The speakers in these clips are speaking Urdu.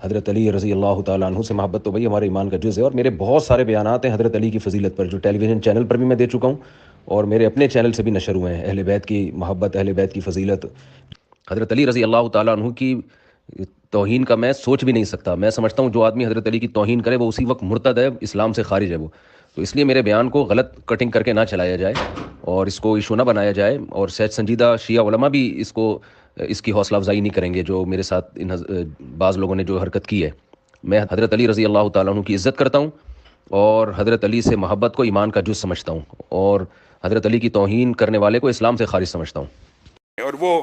حضرت علی رضی اللہ تعالیٰ عنہ سے محبت تو بھائی ہمارے ایمان کا جز ہے، اور میرے بہت سارے بیانات ہیں حضرت علی کی فضیلت پر جو ٹیلی ویژن چینل پر بھی میں دے چکا ہوں، اور میرے اپنے چینل سے بھی نشر ہوئے ہیں۔ اہل بیت کی محبت، اہل بیت کی فضیلت، حضرت علی رضی اللہ تعالیٰ عنہ کی توہین کا میں سوچ بھی نہیں سکتا۔ میں سمجھتا ہوں جو آدمی حضرت علی کی توہین کرے وہ اسی وقت مرتد ہے، اسلام سے خارج ہے وہ۔ تو اس لیے میرے بیان کو غلط کٹنگ کر کے نہ چلایا جائے اور اس کو ایشو نہ بنایا جائے، اور سچ سنجیدہ شیعہ علماء بھی اس کی حوصلہ افزائی نہیں کریں گے جو میرے ساتھ بعض لوگوں نے جو حرکت کی ہے۔ میں حضرت علی رضی اللہ تعالیٰ عنہ کی عزت کرتا ہوں اور حضرت علی سے محبت کو ایمان کا جز سمجھتا ہوں، اور حضرت علی کی توہین کرنے والے کو اسلام سے خارج سمجھتا ہوں۔ اور وہ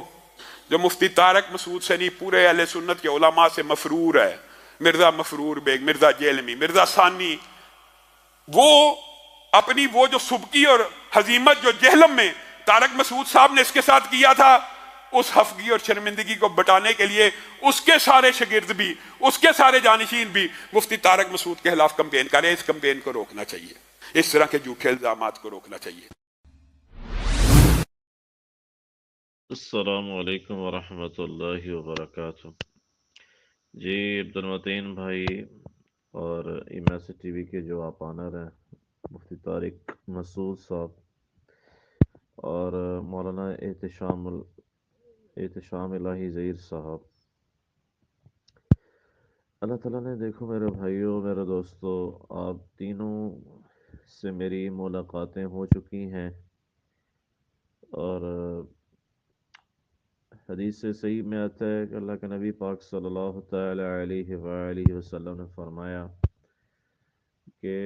جو مفتی طارق مسعود سے نہیں، پورے اہل سنت کے علماء سے مفرور ہے، مرزا مفرور بیگ، مرزا جیلمی، مرزا ثانی، وہ اپنی وہ جو سبکی اور حزیمت جو جہلم میں طارق مسعود صاحب نے اس کے ساتھ کیا تھا، اس خفگی اور شرمندگی کو بٹانے کے لیے اس کے سارے شاگرد بھی، اس کے سارے جانشین بھی مفتی طارق مسعود کے خلاف کمپین کریں۔ اس کمپین کو روکنا چاہیے، اس طرح کے جھوٹے الزامات کو روکنا چاہیے۔ السلام علیکم ورحمۃ اللہ وبرکاتہ۔ جی عبد المتین بھائی اور ایمیسی ٹی وی کے جو آپ آنر ہیں مفتی طارق مسعود صاحب اور مولانا احتشام الہی ظہیر صاحب، اللہ تعالیٰ نے دیکھو میرے بھائیوں، میرے دوستو، آپ تینوں سے میری ملاقاتیں ہو چکی ہیں، اور حدیث سے صحیح میں آتا ہے کہ اللہ کے نبی پاک صلی اللہ تعالی علیہ وآلہ وسلم نے فرمایا کہ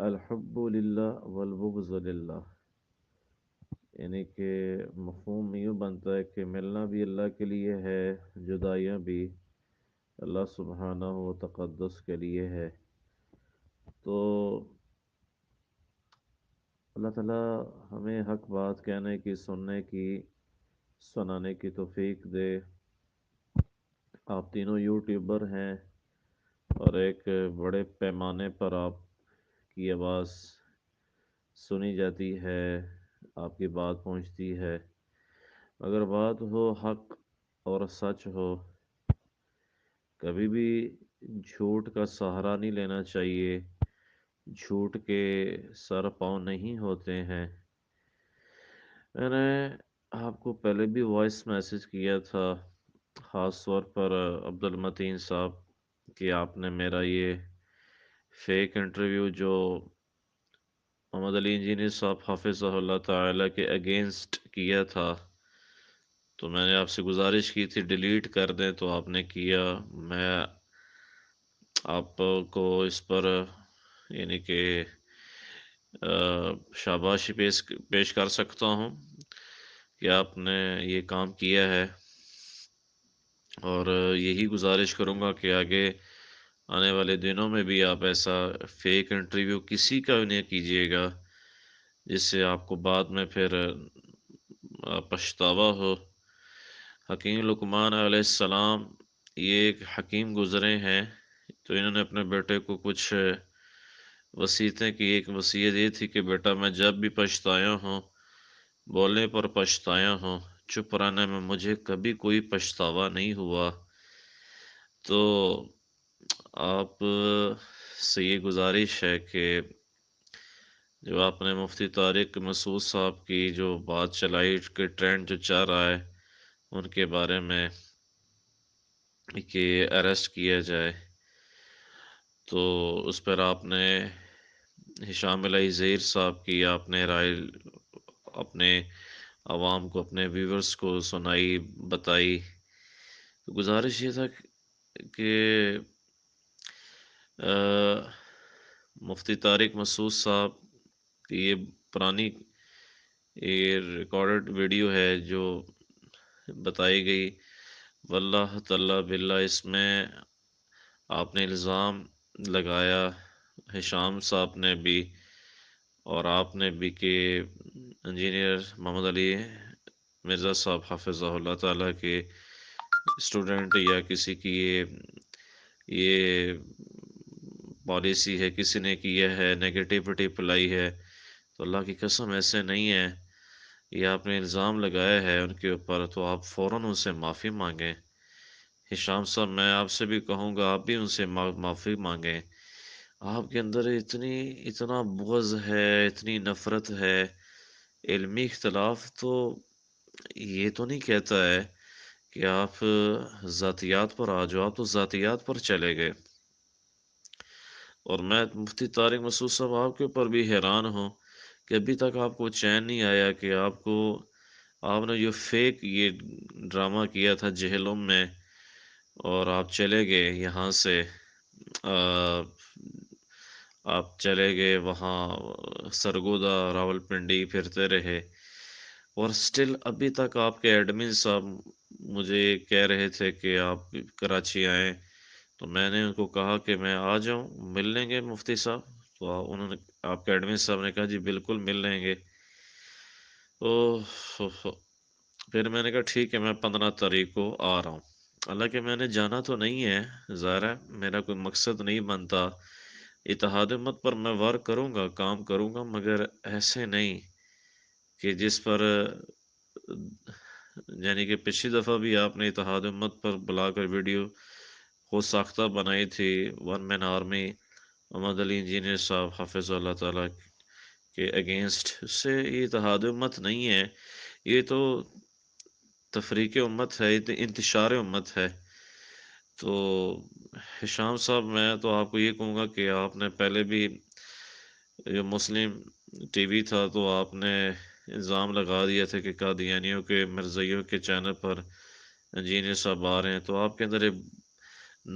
الحب للہ والبغض للہ، یعنی کہ مفہوم یوں بنتا ہے کہ ملنا بھی اللہ کے لیے ہے، جدائیاں بھی اللہ سبحانہ و تقدس کے لیے ہے۔ تو اللہ تعالیٰ ہمیں حق بات کہنے کی، سننے کی، سنانے کی توفیق دے۔ آپ تینوں یوٹیوبر ہیں اور ایک بڑے پیمانے پر آپ کی آواز سنی جاتی ہے، آپ کی بات پہنچتی ہے، اگر بات ہو حق اور سچ ہو، کبھی بھی جھوٹ کا سہارا نہیں لینا چاہیے، جھوٹ کے سر پاؤں نہیں ہوتے ہیں۔ میں نے آپ کو پہلے بھی وائس میسج کیا تھا، خاص طور پر عبد المتین صاحب، کہ آپ نے میرا یہ فیک انٹرویو جو محمد علی انجینئر صاحب حافظہ اللہ تعالی کے اگینسٹ کیا تھا، تو میں نے آپ سے گزارش کی تھی ڈیلیٹ کر دیں، تو آپ نے کیا۔ میں آپ کو اس پر یعنی کہ شاباشی پیش کر سکتا ہوں کہ آپ نے یہ کام کیا ہے، اور یہی گزارش کروں گا کہ آگے آنے والے دنوں میں بھی آپ ایسا فیک انٹرویو کسی کا نہیں کیجیے گا جس سے آپ کو بعد میں پھر پچھتاوا ہو۔ حکیم لقمان علیہ السلام یہ ایک حکیم گزرے ہیں، تو انہوں نے اپنے بیٹے کو کچھ وصیتیں کی۔ ایک وصیت یہ تھی کہ بیٹا میں جب بھی پچھتایا ہوں، بولنے پر پچھتایا ہوں، چپ رہنے میں مجھے کبھی کوئی پچھتاوا نہیں ہوا۔ تو آپ سے یہ گزارش ہے کہ جو آپ نے مفتی طارق مسعود صاحب کی جو بات چلائی کہ ٹرینڈ جو چل رہا ہے ان کے بارے میں کہ اریسٹ کیا جائے، تو اس پر آپ نے ہشام الہی ظہیر صاحب کی آپ نے رائے اپنے عوام کو، اپنے ویورز کو سنائی، بتائی۔ تو گزارش یہ تھا کہ مفتی طارق مسعود صاحب کی یہ پرانی یہ ریکارڈڈ ویڈیو ہے جو بتائی گئی، واللہ تعالیٰ باللہ اس میں آپ نے الزام لگایا، ہشام صاحب نے بھی اور آپ نے بھی، کہ انجینئر محمد علی مرزا صاحب حافظہ اللہ تعالیٰ کے اسٹوڈنٹ یا کسی کی یہ پالیسی ہے، کسی نے کیا ہے، نگیٹیوٹی پلائی ہے، تو اللہ کی قسم ایسے نہیں ہے۔ یہ آپ نے الزام لگایا ہے ان کے اوپر، تو آپ فوراً ان سے معافی مانگیں ہشام صاحب میں آپ سے بھی کہوں گا آپ بھی ان سے معافی مانگیں. آپ کے اندر اتنا بغض ہے، اتنی نفرت ہے. علمی اختلاف تو یہ تو نہیں کہتا ہے کہ آپ ذاتیات پر آ جاؤ، آپ تو ذاتیات پر چلے گئے. اور میں مفتی طارق مسعود صاحب آپ کے اوپر بھی حیران ہوں کہ ابھی تک آپ کو چین نہیں آیا کہ آپ نے جو فیک یہ ڈرامہ کیا تھا جہلم میں، اور آپ چلے گئے یہاں سے، آپ چلے گئے وہاں سرگودا راول پنڈی پھرتے رہے، اور سٹل ابھی تک آپ کے ایڈمن صاحب مجھے کہہ رہے تھے کہ آپ کراچی آئیں. تو میں نے ان کو کہا کہ میں آ جاؤں، مل لیں گے مفتی صاحب. تو انہوں نے، آپ کے ایڈمن صاحب نے کہا جی بالکل مل لیں گے. تو پھر میں نے کہا ٹھیک ہے، میں 15 تاریخ کو آ رہا ہوں. حالانکہ میں نے جانا تو نہیں ہے، ظاہر ہے میرا کوئی مقصد نہیں بنتا. اتحاد امت پر میں ورک کروں گا، کام کروں گا، مگر ایسے نہیں کہ جس پر یعنی کہ پچھلی دفعہ بھی آپ نے اتحاد امت پر بلا کر ویڈیو خود ساختہ بنائی تھی، ون مین آرمی محمد علی انجینئر صاحب حافظ اللہ تعالیٰ کے اگینسٹ. اس سے یہ اتحاد امت نہیں ہے، یہ تو تفریق امت ہے، یہ انتشار امت ہے. تو ہشام صاحب میں تو آپ کو یہ کہوں گا کہ آپ نے پہلے بھی جو مسلم ٹی وی تھا تو آپ نے الزام لگا دیا تھا کہ قادیانیوں کے مرزائیوں کے چینل پر انجینئر صاحب آ رہے ہیں. تو آپ کے اندر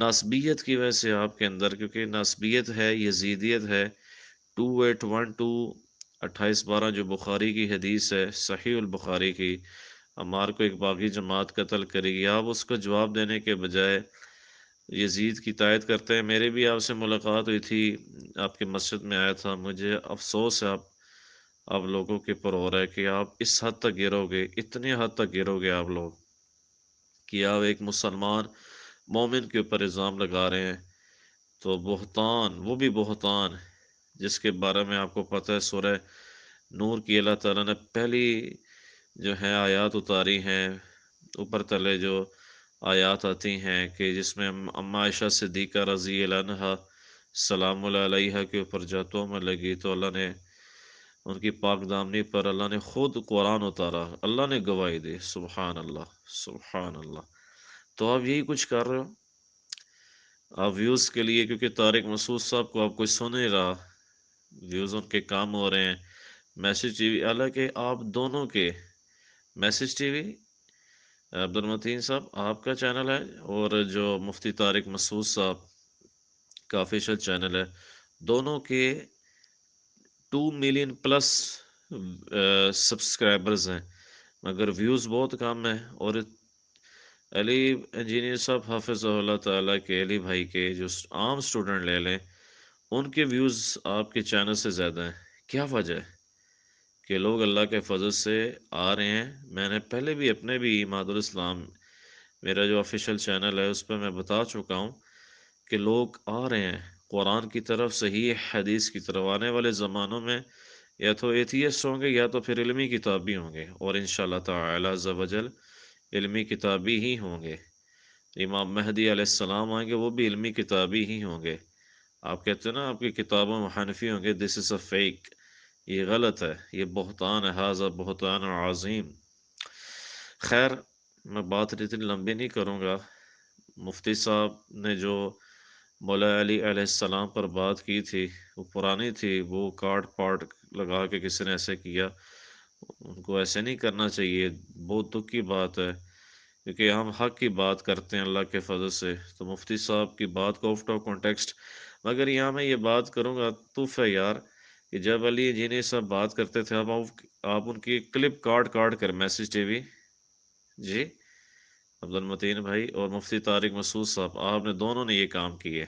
نسبیت کی وجہ سے، آپ کے اندر کیونکہ نسبیت ہے، یزیدیت ہے. 2812 جو بخاری کی حدیث ہے، صحیح البخاری کی، عمار کو ایک باغی جماعت قتل کرے گی، آپ اس کو جواب دینے کے بجائے یزید کی تائید کرتے ہیں. میرے بھی آپ سے ملاقات ہوئی تھی، آپ کے مسجد میں آیا تھا. مجھے افسوس ہے آپ لوگوں کے پر ہو رہا ہے کہ آپ اس حد تک گرو گے، اتنی حد تک گرو گے آپ لوگ کہ آپ ایک مسلمان مومن کے اوپر الزام لگا رہے ہیں. تو بہتان، وہ بھی بہتان جس کے بارے میں آپ کو پتہ ہے، سورہ نور کی اللہ تعالیٰ نے پہلی جو ہے آیات اتاری ہیں، اوپر تلے جو آیات آتی ہیں کہ جس میں اما عائشہ صدیقہ رضی اللہ عنہا سلام اللہ علیہ کے اوپر جاتوں میں لگی، تو اللہ نے ان کی پاک دامنی پر اللہ نے خود قرآن اتارا، اللہ نے گواہی دی. سبحان اللہ، سبحان اللہ. تو آپ یہی کچھ کر رہے ہو، آپ ویوز کے لیے، کیونکہ طارق مسعود صاحب کو آپ کوئی سن نہیں رہا، ویوز ان کے کام ہو رہے ہیں. میسج ٹی وی، حالانکہ آپ دونوں کے میسج ٹی وی عبد المتین صاحب آپ کا چینل ہے، اور جو مفتی طارق مسعود صاحب کا آفیشیل چینل ہے، دونوں کے 2 ملین پلس سبسکرائبرز ہیں، مگر ویوز بہت کم ہیں. اور علی انجینئر صاحب حافظ اللہ تعالیٰ کے، علی بھائی کے جو عام سٹوڈنٹ لے لیں، ان کے ویوز آپ کے چینل سے زیادہ ہیں. کیا وجہ ہے کہ لوگ اللہ کے فضل سے آ رہے ہیں؟ میں نے پہلے بھی اپنے بھی مادر الاسلام، میرا جو آفیشیل چینل ہے، اس پہ میں بتا چکا ہوں کہ لوگ آ رہے ہیں قرآن کی طرف، صحیح حدیث کی طرف. آنے والے زمانوں میں یا تو ایتھیسٹ ہوں گے یا تو پھر علمی کتابی ہوں گے، اور انشاءاللہ تعالی عز و جل علمی کتابی ہی ہوں گے. امام مہدی علیہ السلام آئیں گے، وہ بھی علمی کتابی ہی ہوں گے. آپ کہتے ہیں نا آپ کی کتابوں میں حنفی ہوں گے، دس از اے فیک، یہ غلط ہے، یہ بہتان ہے، ھذا بہتان عظیم. خیر، میں بات اتنی لمبی نہیں کروں گا. مفتی صاحب نے جو مولا علی علیہ السلام پر بات کی تھی، وہ پرانی تھی، وہ کارڈ پارٹ لگا کے کسی نے ایسے کیا. ان کو ایسے نہیں کرنا چاہیے، بہت دکھ کی بات ہے، کیونکہ ہم حق کی بات کرتے ہیں اللہ کے فضل سے. تو مفتی صاحب کی بات کو آؤٹ آف کانٹیکسٹ، مگر یہاں میں یہ بات کروں گا، توف ہے یار، کہ جب علی جنہیں صاحب بات کرتے تھے، اب آپ ان کی کلپ کاٹ کر میسج ٹی وی، جی عبد المتین بھائی اور مفتی طارق مسعود صاحب، آپ نے دونوں نے یہ کام کیے.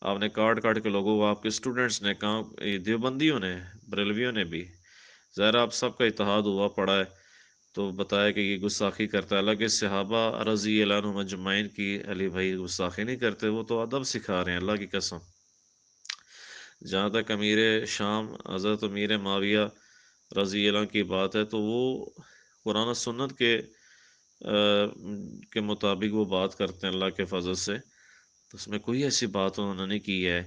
آپ نے کاٹ کے لوگوں کو، آپ کے اسٹوڈنٹس نے کام، دیوبندیوں نے، بریلویوں نے بھی، ظاہر آپ سب کا اتحاد ہوا پڑا ہے، تو بتایا کہ یہ گستاخی کرتا ہے. حالانکہ صحابہ رضی اللہ عنہم اجمعین کی علی بھائی گستاخی نہیں کرتے، وہ تو ادب سکھا رہے ہیں، اللہ کی قسم. جہاں تک امیر شام حضرت امیر معاویہ رضی اللہ عنہ کی بات ہے، تو وہ قرآن و سنت کے کے مطابق وہ بات کرتے ہیں اللہ کے فضل سے، تو اس میں کوئی ایسی بات انہوں نے کی ہے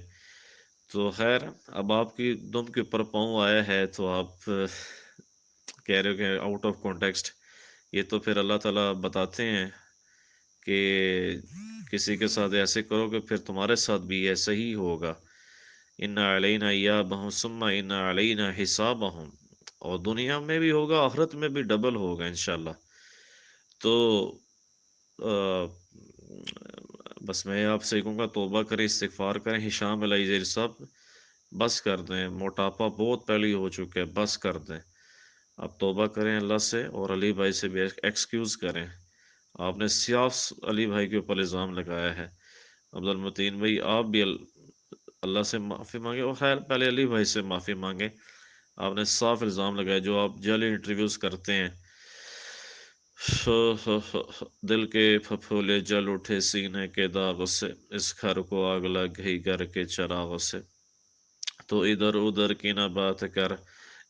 تو خیر اب آپ کی دم کے اوپر پاؤں آیا ہے تو آپ کہہ رہے ہو کہ آؤٹ آف کانٹیکسٹ، یہ تو پھر اللہ تعالیٰ بتاتے ہیں کہ کسی کے ساتھ ایسے کرو کہ پھر تمہارے ساتھ بھی ایسا ہی ہوگا، ان علینا ایابہم ثم ان علینا حسابہم، اور دنیا میں بھی ہوگا آخرت میں بھی ڈبل ہوگا انشاءاللہ۔ تو بس میں آپ سے کہوں گا توبہ کریں، استغفار کریں۔ ہشام علیہ صاحب بس کر دیں، موٹاپا بہت پہلے ہو چکا ہے، بس کر دیں، آپ توبہ کریں اللہ سے، اور علی بھائی سے بھی ایکسکیوز کریں۔ آپ نے صاف علی بھائی کے اوپر الزام لگایا ہے، عبد المتین بھائی آپ بھی اللہ سے معافی مانگے، اور خیر پہلے علی بھائی سے معافی مانگے۔ آپ نے صاف الزام لگایا، جو آپ جعلی انٹرویوز کرتے ہیں، دل کے پھپھولے جل اٹھے سینے کے داغ سے، اس گھر کو آگ لگ گئی گھر کے چراغ سے، تو ادھر ادھر کی نہ بات کر،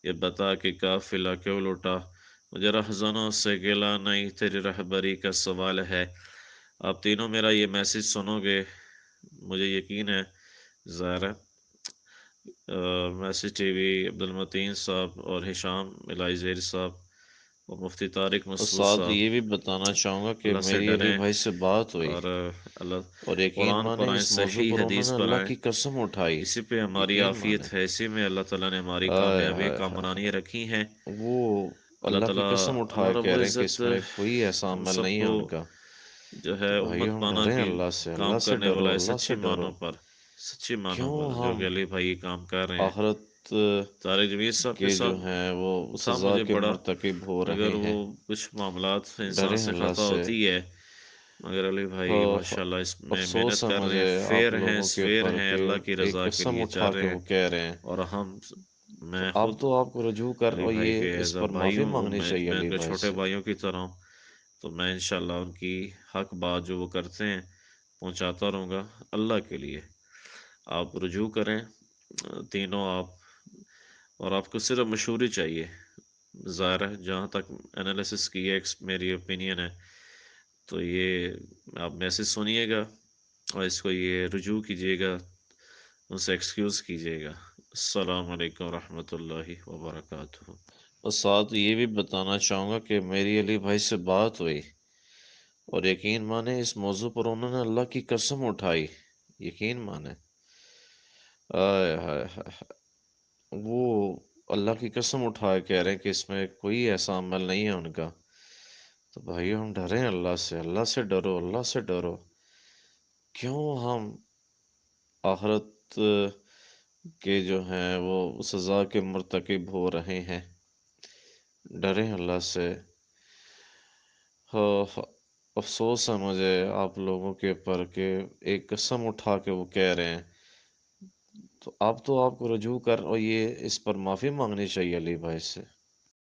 یہ بتا کہ قافلہ کیوں لوٹا، مجھے رہزنوں سے گلا نہیں، تیری رہبری کا سوال ہے۔ آپ تینوں میرا یہ میسیج سنو گے، مجھے یقین ہے ظاہر ہے میسیج ٹی وی، عبد المتین صاحب اور ہشام الہی زیر صاحب اور مفتی طارق اور مسعود ساتھ صاحب یہ بھی بتانا چاہوں گا کہ اللہ سے میری علی ڈریں، بھائی سے بات ہوئی اور اللہ اور یقین قرآن پر مانے آئیں، اس موضوع صحیح پر انہوں حدیث نے پر اللہ آئیں، کی قسم اٹھائی، اسی پہ ہماری یقین مانے، عافیت ہے، اسی میں اللہ تعالیٰ نے ہماری آئے کامیابی ہائے ہائے، کامرانی رکھی ہیں۔ وہ اللہ اللہ کی تعالیٰ قسم اللہ اٹھائے رب کہہ رہے ہیں کہ العزت اس میں کوئی ایسا ہم عمل سب نہیں ہے کو ان کا۔ جو تو ہے بھائیو امت ہم پانا ڈریں کی اللہ سے، اللہ کام سے کرنے ڈرو، والا ہے، اللہ سے سچی ڈرو، معنوں پر، سچی معنوں کیوں پر جو ہم کہ علی بھائی کام کر رہے ہیں۔ آخرت طارق جمیل صاحب کے کے جو ساتھ ہیں وہ تھا سزا مجھے کے بڑا، مرتکب ہو اگر رہے وہ ہیں، کچھ معاملات انسان ڈریں سے اللہ خطا سے۔ ہوتی ہے، مگر علی بھائی ماشاءاللہ اس میں افسوس محنت ہے کر رہے مجھے ہیں، آپ فیئر ہیں، لوگوں کے سویر اوپر ہیں، کہ اللہ کی ایک رضا کے قسم لیے چل اٹھا کے رہے وہ ہیں، کہہ رہے ہیں، اور تو میں خود آپ تو آپ کو رجوع کر علی اور بھائی یہ کے ایز اس اے پر بھائی معافی ہوں، مانگنی چاہیے میں ان علی کے بھائی چھوٹے سے۔ بھائیوں کی طرح ہوں، تو میں انشاءاللہ ان کی حق بات جو وہ کرتے ہیں پہنچاتا رہوں گا اللہ کے لیے۔ آپ رجوع کریں تینوں آپ، اور آپ کو صرف مشورے چاہیے، ظاہر ہے جہاں تک انالیسس کی ہے میری اوپینین ہے، تو یہ آپ میسیج سنیے گا اور اس کو یہ رجوع کیجیے گا، ان سے ایکسکیوز کیجیے گا۔ السلام علیکم ورحمۃ اللہ وبرکاتہ۔ اور ساتھ یہ بھی بتانا چاہوں گا کہ میری علی بھائی سے بات ہوئی اور یقین مانے اس موضوع پر انہوں نے اللہ کی قسم اٹھائی، یقین مانے، آئے ہائے ہائے، وہ اللہ کی قسم اٹھائے کہہ رہے ہیں کہ اس میں کوئی ایسا عمل نہیں ہے ان کا۔ تو بھائی ہم ڈریں اللہ سے، اللہ سے ڈرو، اللہ سے ڈرو، کیوں ہم آخرت کے جو ہیں وہ سزا کے مرتکب ہو رہے ہیں، ڈریں اللہ سے۔ افسوس ہے مجھے آپ لوگوں کے اوپر کہ ایک قسم اٹھا کے وہ کہہ رہے ہیں، تو آپ کو رجوع کر اور یہ اس پر معافی مانگنی چاہیے علی بھائی سے۔